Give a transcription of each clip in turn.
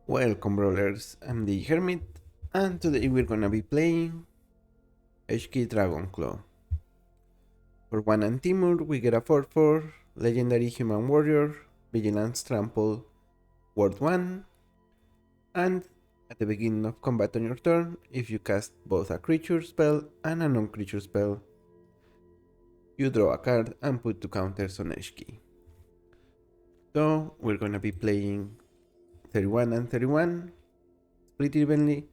Welcome brawlers, I'm the Hermit and today we're gonna be playing Eshki Dragonclaw. For 1 and Temur we get a 4/4, Legendary Human Warrior, Vigilance Trample, Ward 1, and at the beginning of combat on your turn, if you cast both a creature spell and a non-creature spell, you draw a card and put 2 counters on Eshki. So we're gonna be playing 31 and 31, split evenly,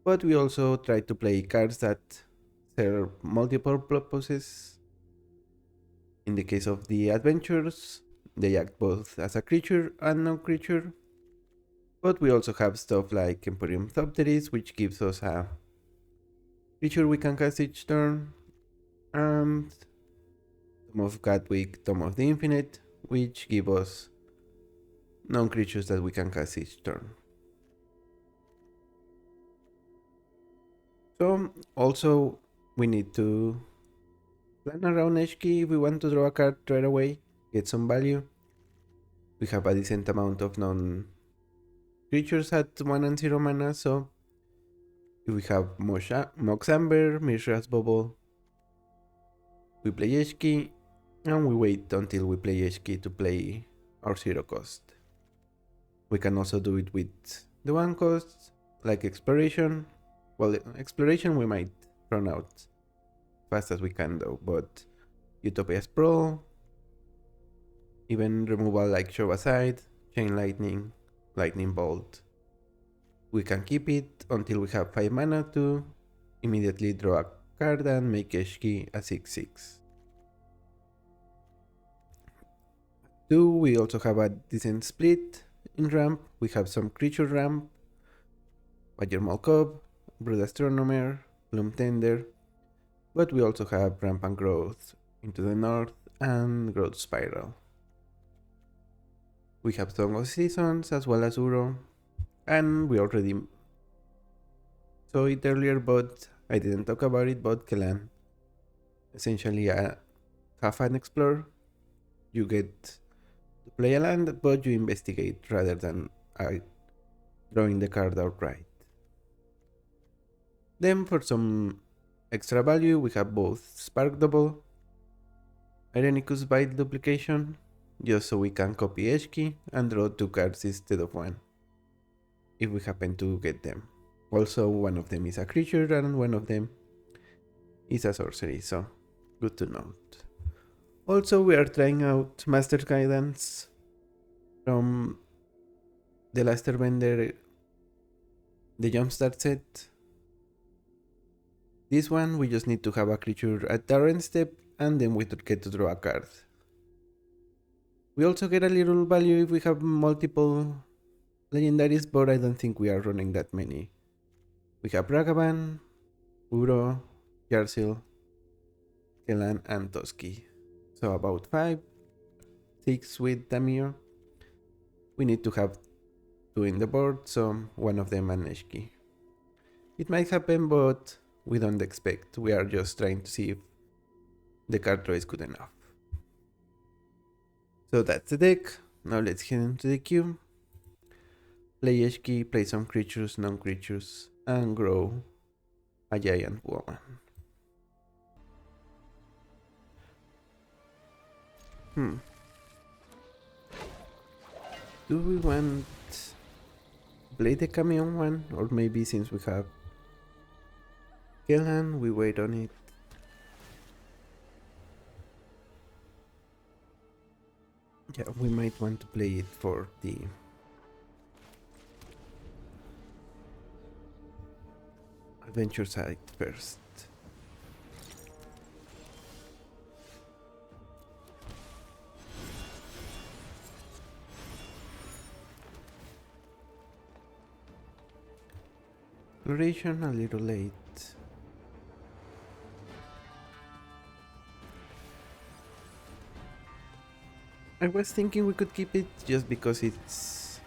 but we also try to play cards that serve multiple purposes. In the case of the adventures, they act both as a creature and non-creature, but we also have stuff like Emporium Thopteris, which gives us a creature we can cast each turn, and Tome of Gatwick, Tome of the Infinite, which give us non-creatures that we can cast each turn. So also we need to plan around Eshki if we want to draw a card right away, get some value. We have a decent amount of non-creatures at 1 and 0 mana, so if we have Mox Amber, Mishra's Bubble, we play Eshki, and we wait until we play Eshki to play our 0 cost. We can also do it with the 1 cost, like Exploration. Well, Exploration we might run out fast as we can though, but Utopia's Brawl, even removal like Shove Aside, Chain Lightning, Lightning Bolt. We can keep it until we have 5 mana to immediately draw a card and make Eshki a 6/6. 2, we also have a decent split in ramp. We have some creature ramp, Badger Malkob, Brood Astronomer, Bloom Tender, but we also have ramp and growth into the north and growth spiral. We have Song of Seasons as well as Uro, and we already saw it earlier, but I didn't talk about it, but Kellan. Essentially have an explore. You get to play a land, but you investigate rather than drawing the card outright. Then for some extra value, we have both Spark Double, Irenicus Bite Duplication, just so we can copy Eshki and draw 2 cards instead of 1, if we happen to get them. Also, one of them is a creature and one of them is a sorcery, so good to note. Also, we are trying out Master's Guidance from the last Airbender, the Jumpstart set. This one, we just need to have a creature at our end step, and then we get to draw a card. We also get a little value if we have multiple legendaries, but I don't think we are running that many. We have Ragavan, Uro, Yarsil, Kellan, and Toski. So about 5, 6 with Temur. We need to have 2 in the board, so one of them and Eshki. It might happen, but we don't expect. We are just trying to see if the card draw is good enough. So that's the deck. Now let's head into the queue. Play Eshki, play some creatures, non-creatures, and grow a giant woman. Do we want play the Camion one? Or maybe since we have Kellan, we wait on it. Yeah, we might want to play it for the adventure side first. Exploration a little late. I was thinking we could keep it just because it's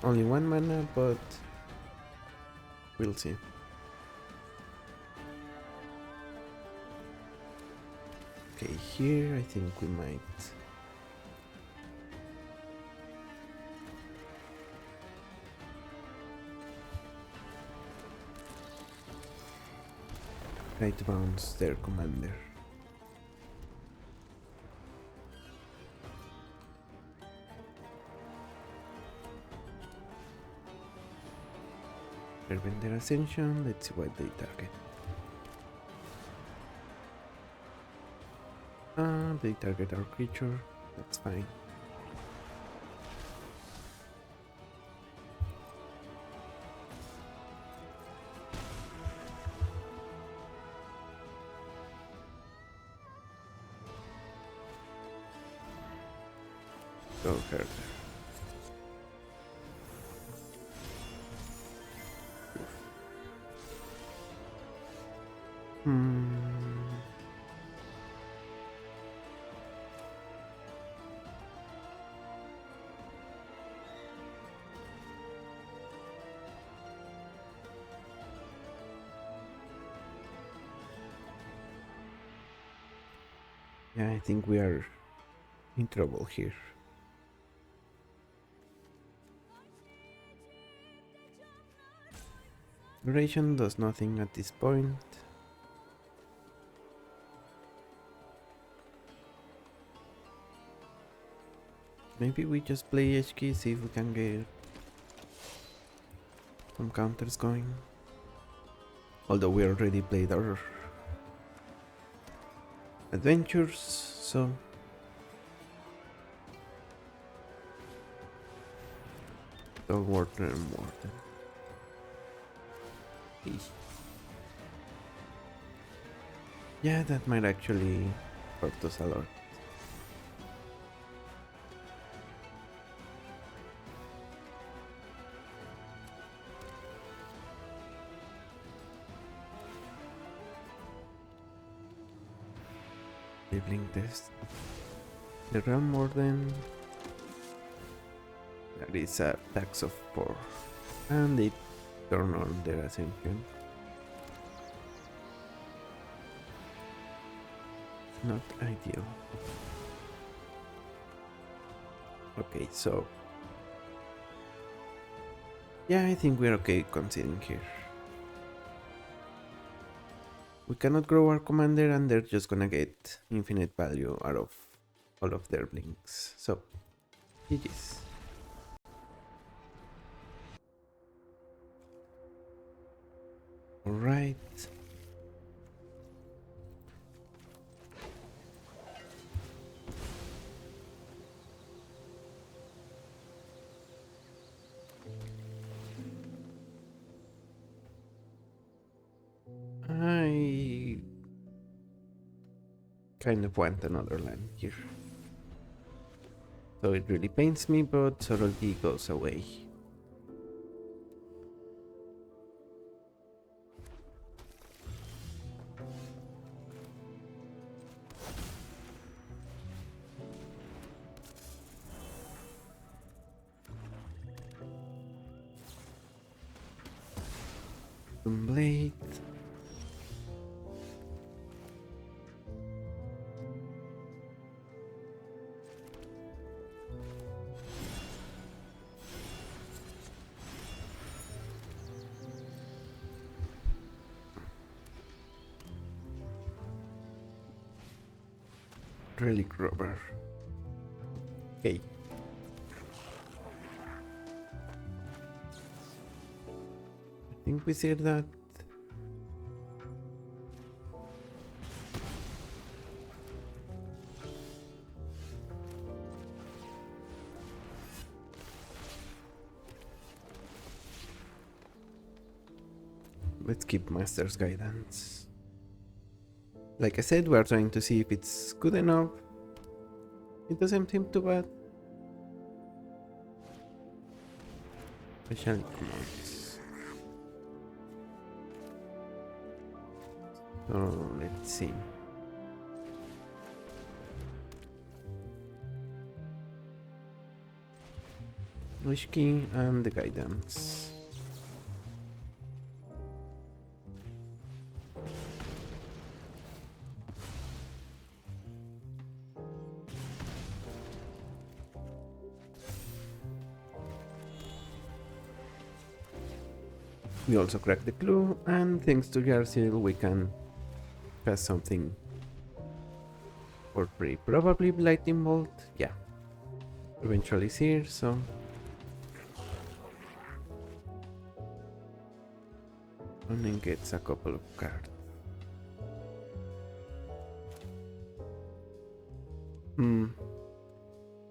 only 1 mana, but we'll see. Okay, here I think we might Try to bounce their commander. Prevent their ascension. Let's see what they target. They target our creature. That's fine. Go further. Yeah, I think we are in trouble here. Duration does nothing at this point. Maybe we just play Eshki, see if we can get some counters going. Although we already played our adventures, so don't water and water. Yeah, that might actually hurt us a lot. Blink test. The realm warden. That is a tax of 4. And they turn on their ascension. Not ideal. Okay, so yeah, I think we're okay conceding here. We cannot grow our commander and they're just gonna get infinite value out of all of their blinks. So, GG's. Alright. I kind of want another land here. So it really pains me, but subtlety goes away. Blade. Relic Robber. Okay. I think we said that. Let's keep Master's Guidance. Like I said, we are trying to see if it's good enough. It doesn't seem too bad. Special commands. So let's see. Eshki and the guidance. We also cracked the clue, and thanks to Yarsil we can has something for free. Probably Lightning Bolt. Yeah. Eventually it's here, so. And then gets a couple of cards.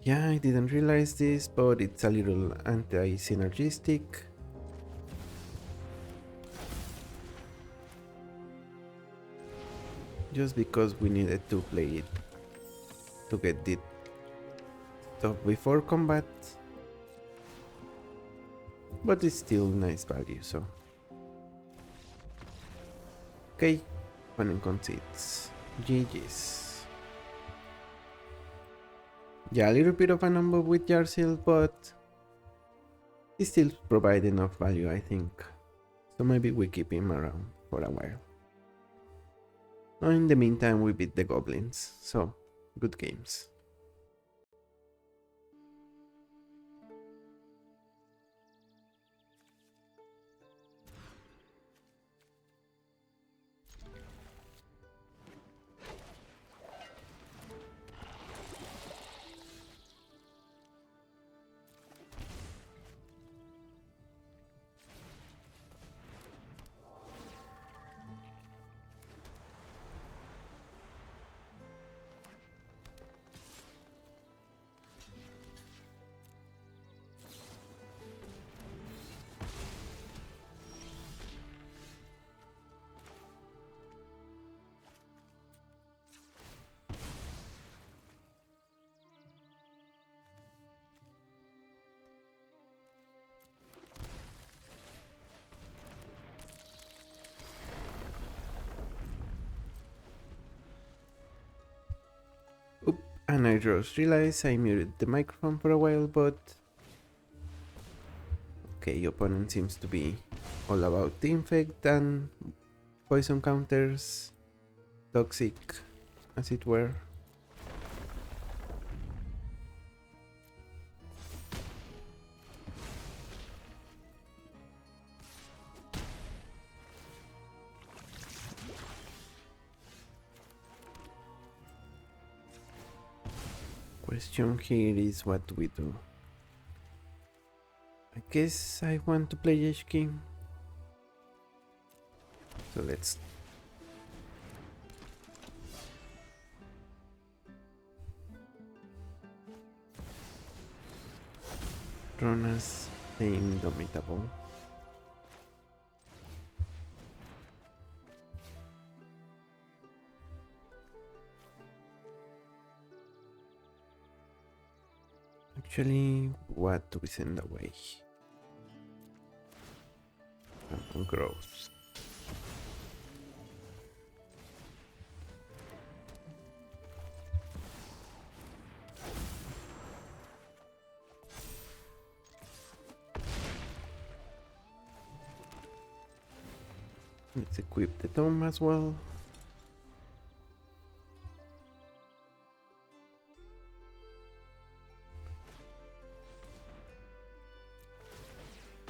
Yeah, I didn't realize this, but it's a little anti-synergistic. Just because we needed to play it to get it stuff before combat. But it's still nice value, so. Okay, opponent concedes. GG's. Yeah, a little bit of a number with Yarsil, but he still provide enough value, I think. So maybe we keep him around for a while. Now in the meantime, we beat the goblins, so good games. Oop, and I just realized I muted the microphone for a while, but okay, opponent seems to be all about the infect and poison counters, toxic, as it were. Question here is what do we do? I guess I want to play Eshki. So let's run as the Indomitable. Actually, what do we send away? Growth. Let's equip the tome as well.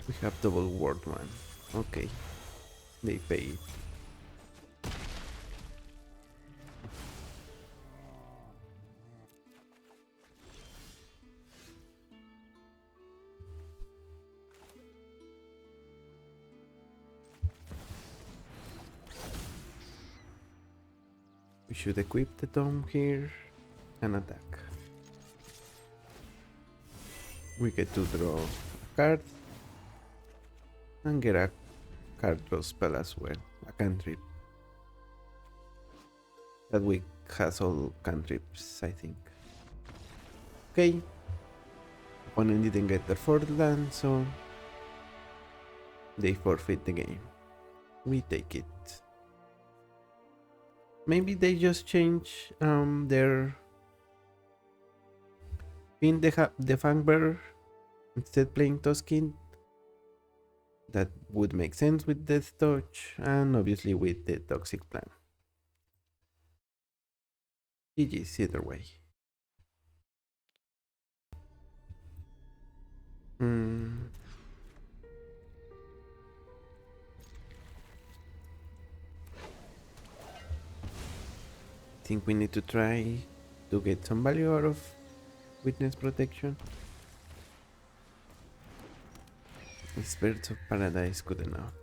We have double ward one. Okay, they paid. We should equip the dome here and attack. We get to draw a card and get a card draw spell as well, a cantrip. That week has all cantrips, I think. Okay, opponent didn't get their fourth land, so they forfeit the game. We take it. Maybe they just change their pin the Fangbearer instead playing Toskin. That would make sense with Death Touch and obviously with the Toxic Plan. GG's either way. think we need to try to get some value out of witness protection. Spirits of Paradise good enough.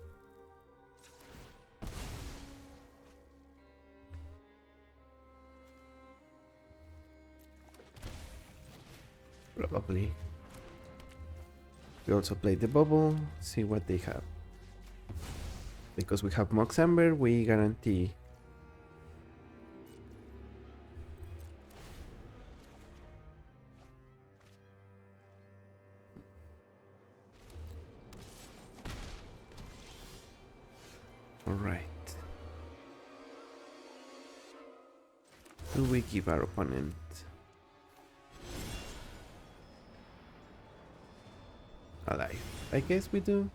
Probably. We also play the bubble, see what they have. Because we have Mox Amber, we guarantee. Alright. Do we give our opponent alive? I guess we do.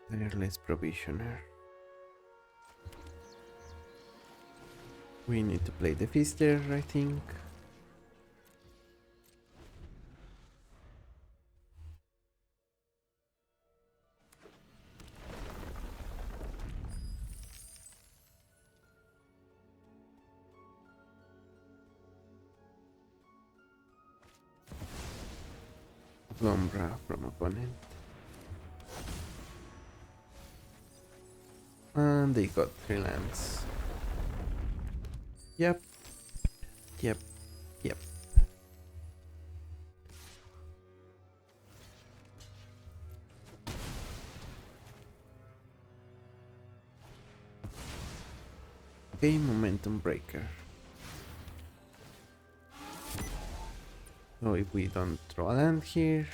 Tireless Provisioner. We need to play the Feaster, I think. Lombra from opponent. And they got 3 lands. Yep. Yep. Yep. Okay, Momentum Breaker. So if we don't draw a land here,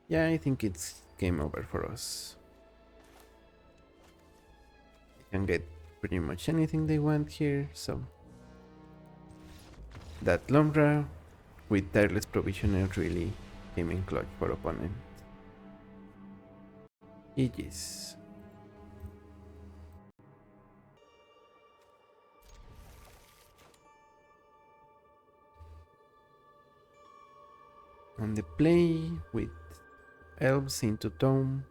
yeah, I think it's game over for us. They can get pretty much anything they want here, so that Lombra with Tireless Provisioner really came in clutch for opponent. GG's. On the play with Elves into Tome.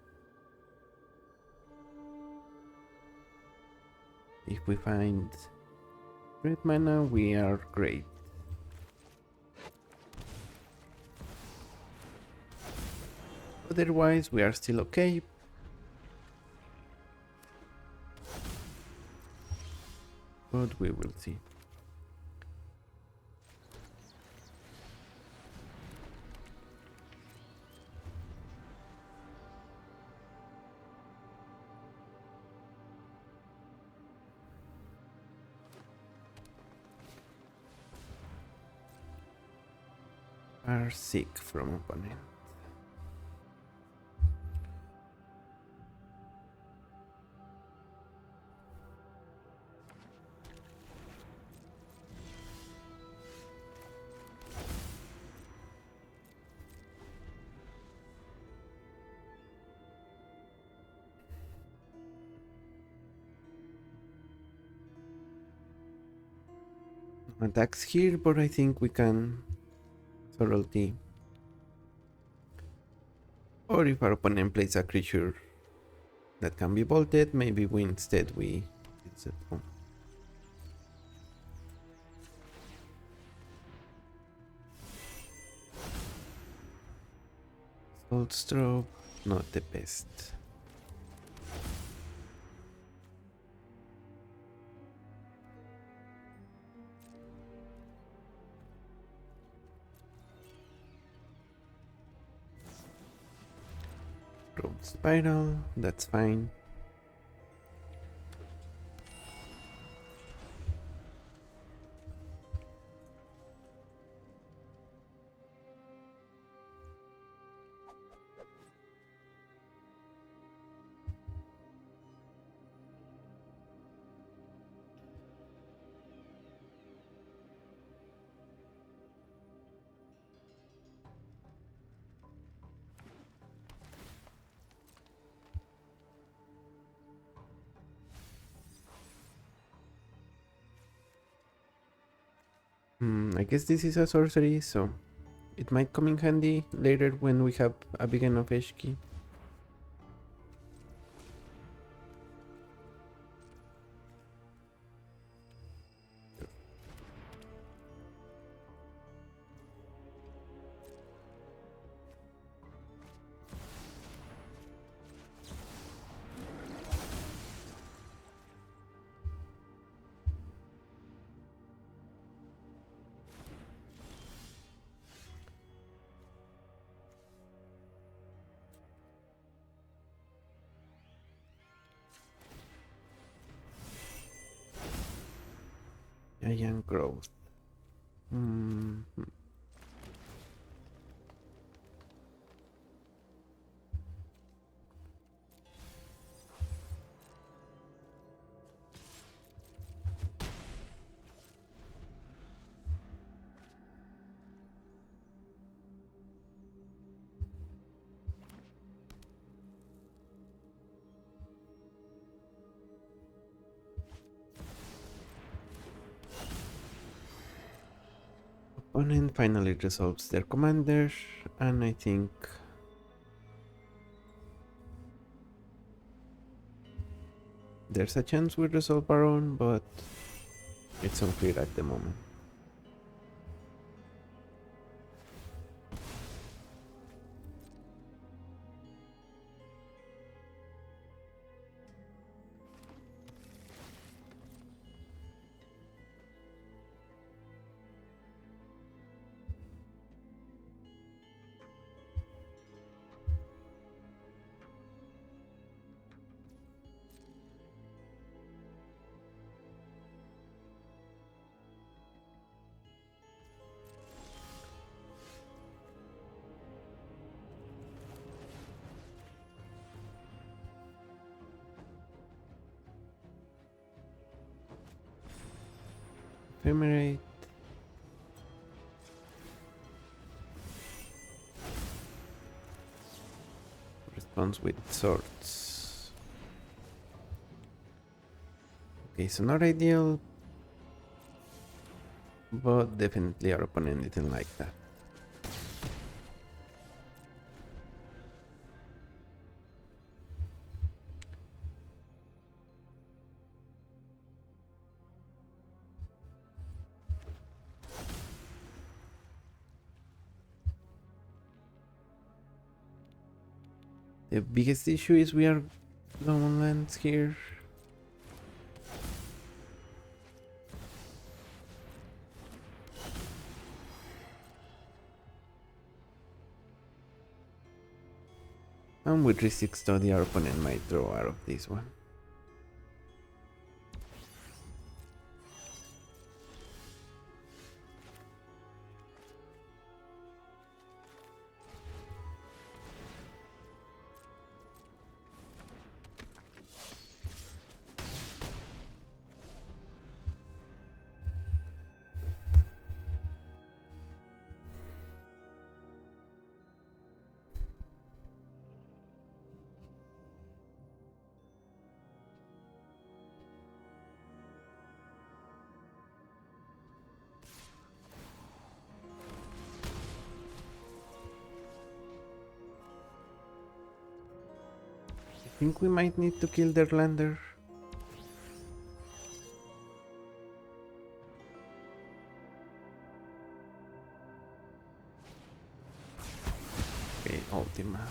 If we find red mana, we are great. Otherwise, we are still okay. But we will see. Are sick from opponent. Attacks here, but I think we can thoroughly. Or if our opponent plays a creature that can be bolted, maybe we instead we set home. Salt Strobe, not the best. Road Spiral, that's fine. I guess this is a sorcery, so it might come in handy later when we have a big enough Eshki. Giant growth. Opponent finally resolves their commander, and I think there's a chance we resolve our own, but it's unclear at the moment. Ephemerate. Responds with swords. Okay, so not ideal, but definitely our opponent didn't like that. The biggest issue is we are low on lands here. And with 3-6 study, our opponent might draw out of this one. I think we might need to kill their lander. Okay, Ultima.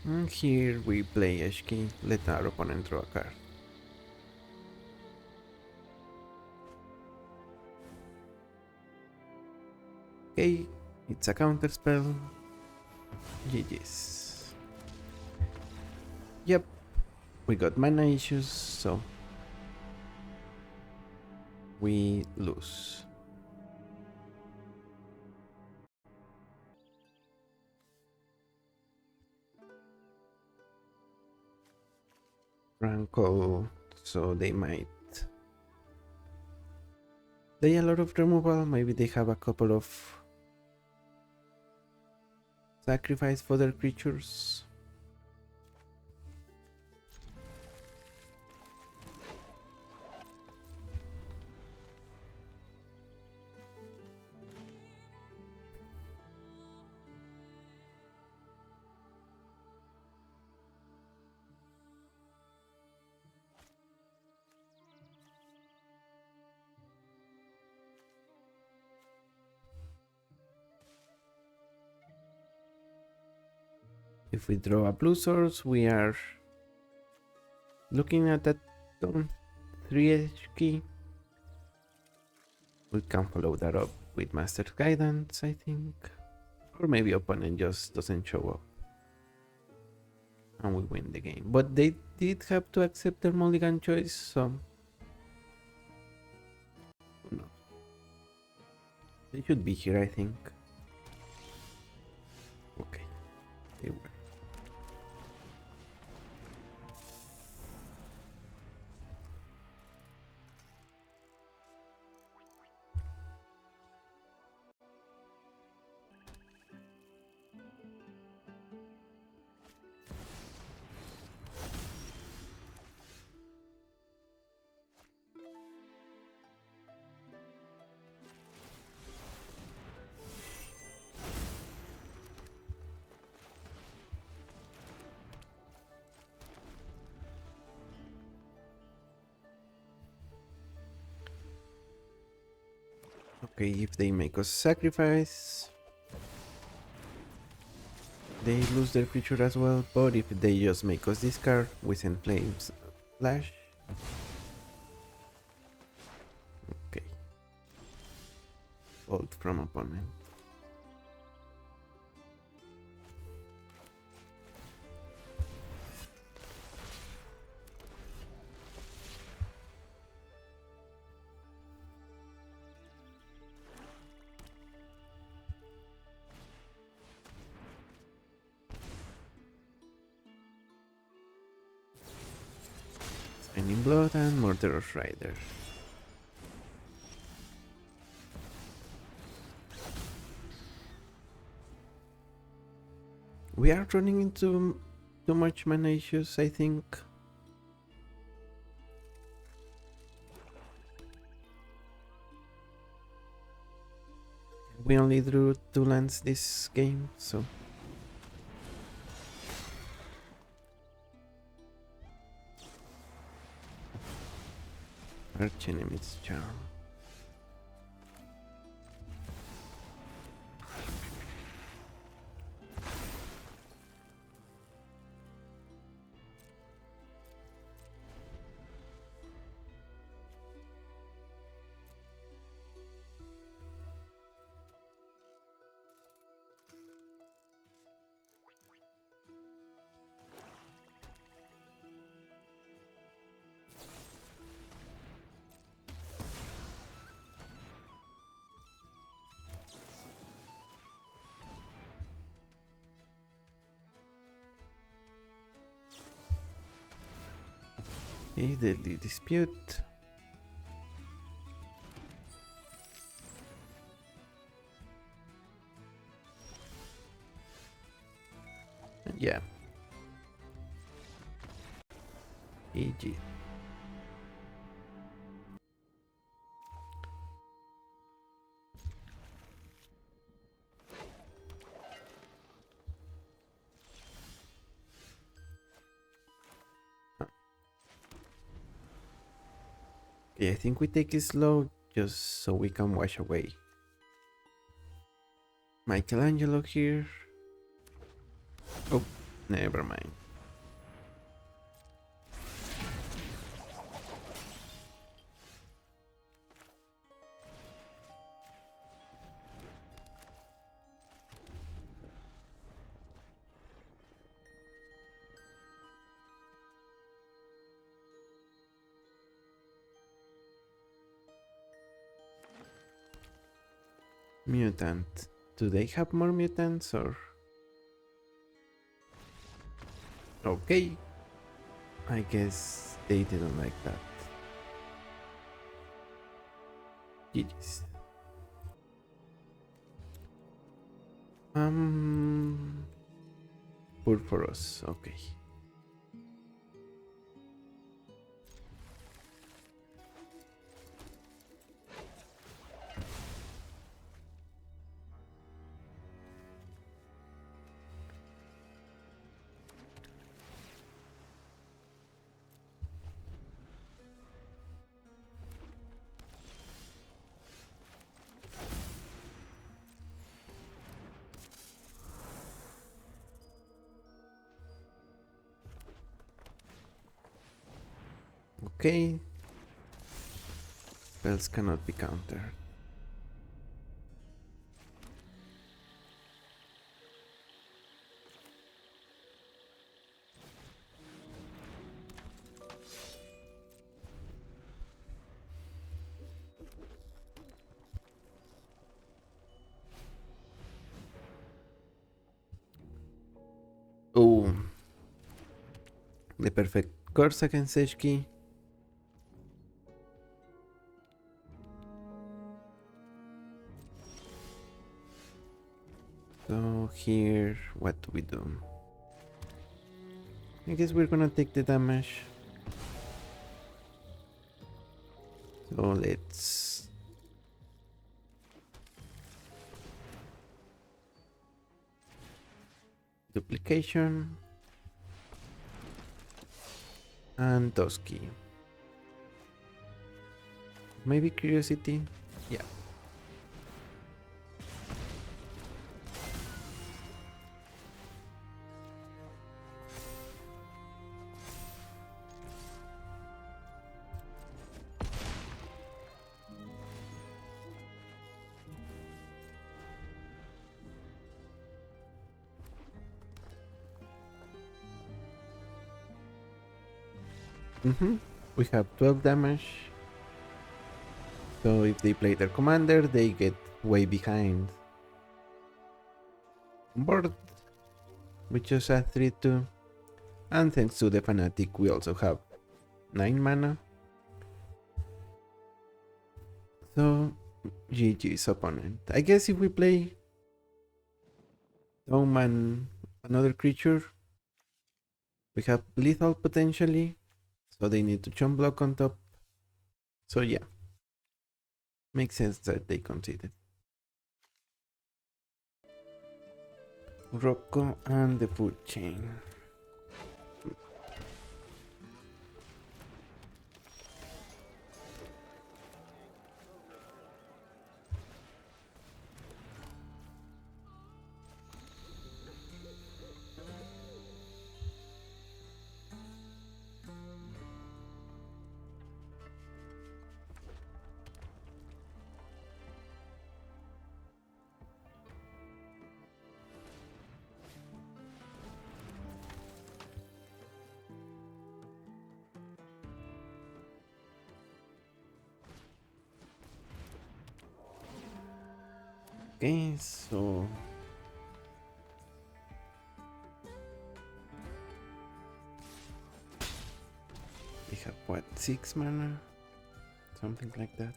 And here we play Eshki, let our opponent draw a card. Okay, it's a counter spell. GG's. Yep, we got mana issues, so we lose. Rankle, so they might play a lot of removal. Maybe they have a couple of sacrifice for their creatures. If we draw a blue source, we are looking at that turn 3 Eshki. We can follow that up with Master's Guidance, I think. Or maybe opponent just doesn't show up. And we win the game. But they did have to accept their mulligan choice, so who knows? They should be here, I think. Okay, they were. Okay, if they make us sacrifice, they lose their creature as well. But if they just make us discard, we send Flames Flash. Okay. Bolt from opponent. Spinning Blood and Murderous Rider. We are running into too much mana issues, I think. We only drew 2 lands this game, so Arch Enemy's Charm. Okay, Deadly Dispute. And yeah. GG. Okay, I think we take it slow just so we can wash away Michelangelo here. Oh, Never mind. Mutant. Do they have more mutants or? Okay. I guess they didn't like that. GG's. Poor for us. Okay. Okay. Spells cannot be countered. Oh. The perfect course against Eshki. So here, what do we do? I guess we're gonna take the damage. So let's duplication and Toski. Maybe curiosity. Yeah. We have 12 damage. So if they play their commander, they get way behind. On board, we just add 3-2. And thanks to the Fanatic, we also have 9 mana. So, GG's opponent. I guess if we play Dome and another creature, we have lethal potentially. So they need to chump block on top. So yeah. Makes sense that they conceded. Rocco and the food chain. Okay, so we have what, 6 mana? Something like that.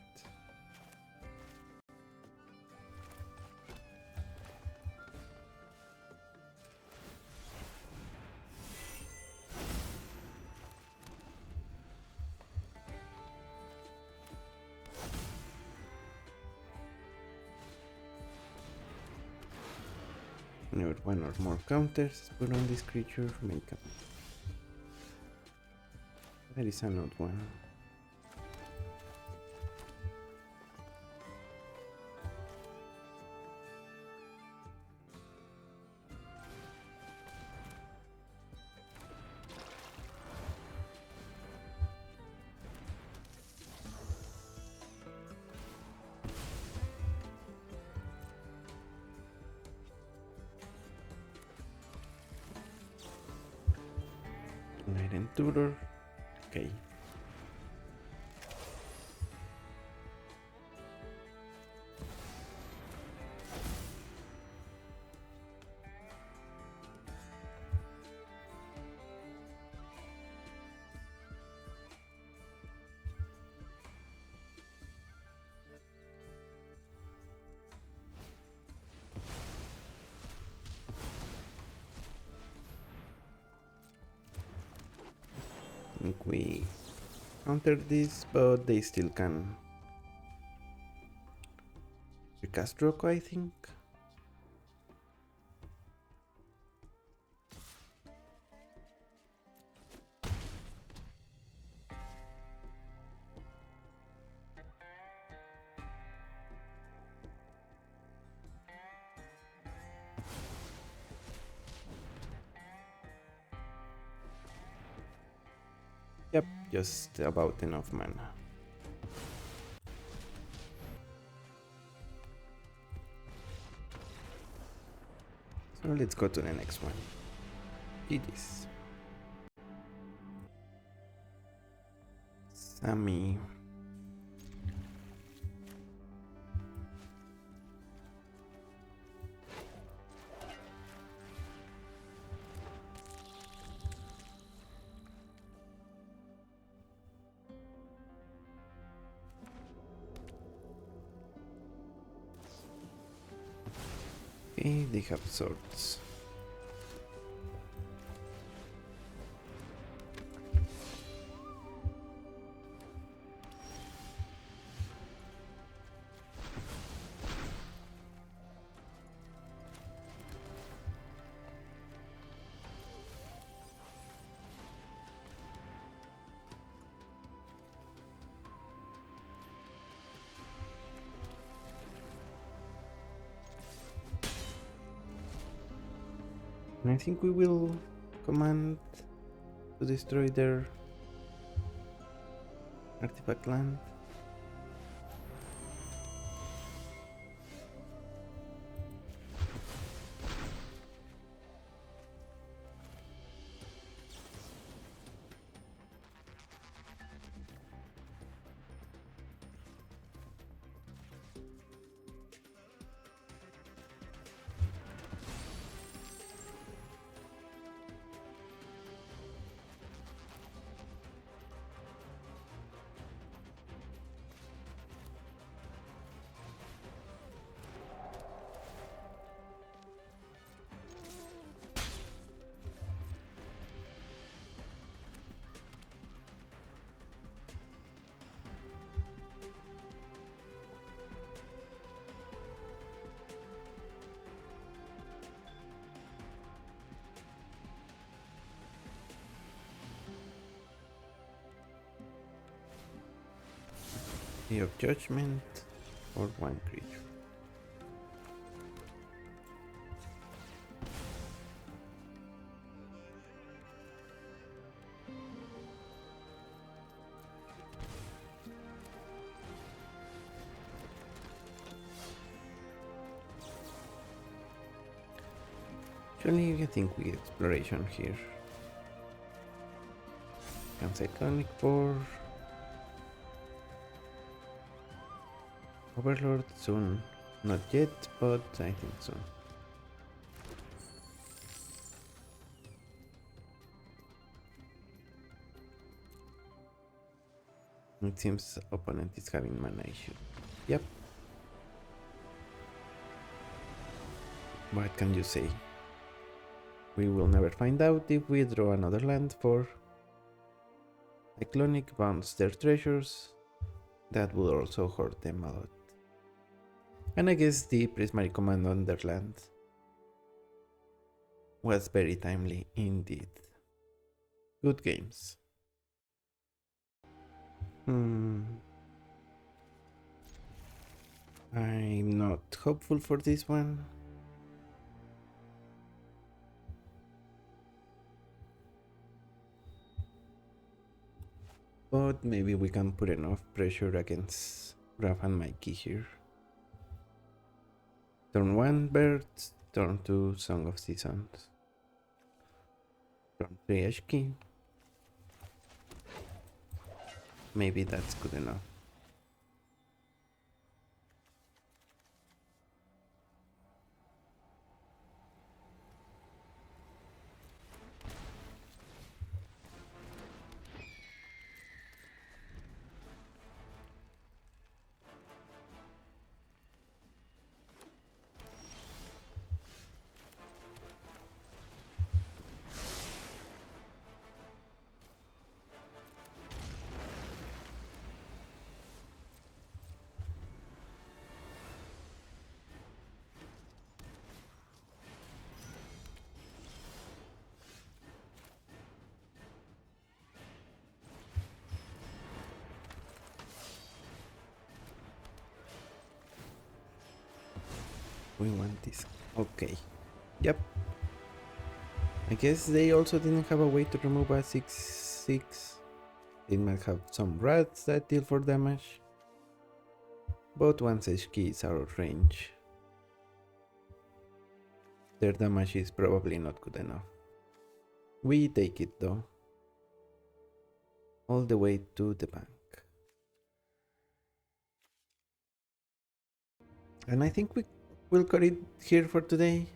Never one or more counters put on this creature. Make up. That is an odd one. Siren Tutor. Okay. I think we counter this, but they still can recast Rocco, I think. Yep, just about enough mana. So let's go to the next one. GG's. Sammy. Okay, they have swords. And I think we will command to destroy their artifact land. Day of Judgment or one creature. Actually, I think we get exploration here. Can Cyclonic for Overlord soon. Not yet, but I think soon. It seems opponent is having mana issue. Yep. What can you say? We will never find out if we draw another land for Cyclonic, bounce their treasures. That would also hurt them a lot. And I guess the Prismatic Command on their land was very timely indeed. Good games. I'm not hopeful for this one. But maybe we can put enough pressure against Raph and Mikey here. Turn 1 Birds, turn 2 Song of Seasons. Turn 3 Eshki. maybe that's good enough. We want this. Okay. Yep. I guess they also didn't have a way to remove a 6/6. They might have some rats that deal for damage. But once Eshki is out of range, their damage is probably not good enough. We take it though. All the way to the bank. And I think we will cut it here for today.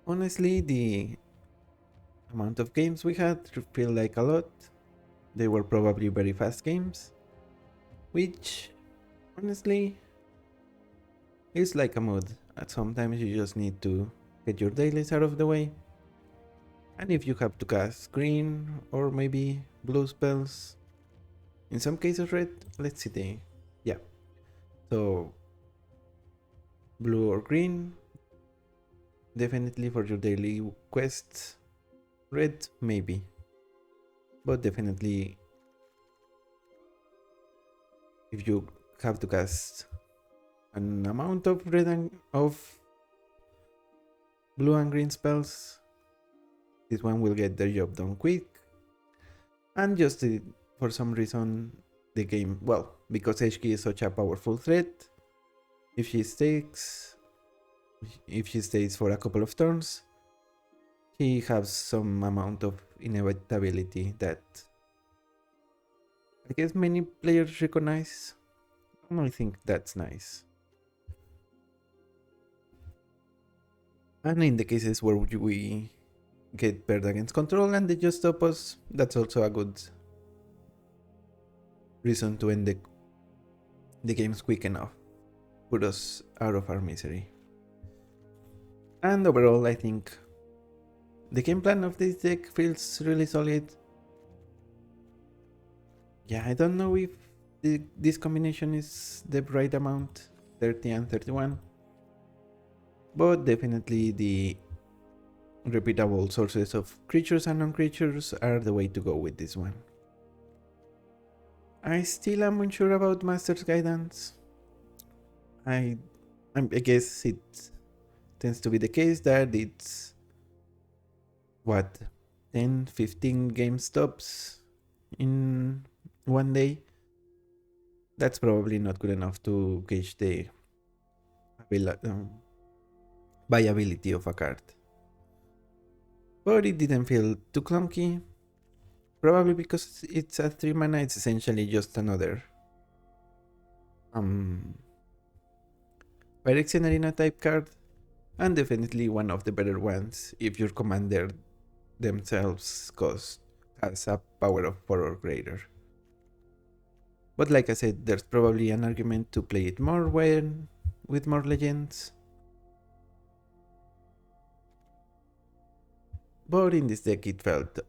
Honestly, the amount of games we had feel like a lot. They were probably very fast games, which honestly is like a mood. Sometimes you just need to get your dailies out of the way. And if you have to cast green or maybe blue spells, in some cases red, let's see yeah. So blue or green, definitely for your daily quests. Red, maybe. But definitely if you have to cast an amount of red and of blue and green spells, this one will get the job done quick. And just for some reason the game, well, because Eshki is such a powerful threat, if she stays for a couple of turns, he has some amount of inevitability that I guess many players recognize. And I think that's nice. And in the cases where we get paired against control and they just stop us, that's also a good reason to end the games quick enough. Put us out of our misery. And overall, I think the game plan of this deck feels really solid. Yeah, I don't know if this combination is the right amount, 30 and 31. But definitely the repeatable sources of creatures and non-creatures are the way to go with this one. I still am unsure about Master's Guidance. I guess it tends to be the case that it's what, 10-15 game stops in one day. That's probably not good enough to gauge the viability of a card. But it didn't feel too clunky. Probably because it's a 3 mana, it's essentially just another Phyrexian Arena type card, and definitely one of the better ones if your commander themselves has a power of 4 or greater. But like I said, there's probably an argument to play it more with more legends. But in this deck it felt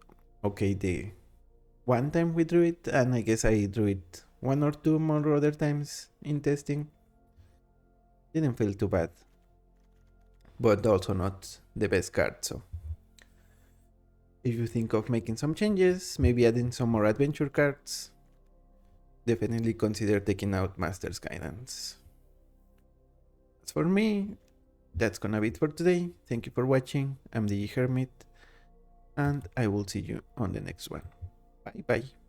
okay the one time we drew it, and I guess I drew it 1 or 2 more other times in testing. Didn't feel too bad. But also not the best card, so if you think of making some changes, maybe adding some more adventure cards, definitely consider taking out Master's Guidance. As for me, that's gonna be it for today. Thank you for watching. I'm the Hermit, and I will see you on the next one. Bye bye.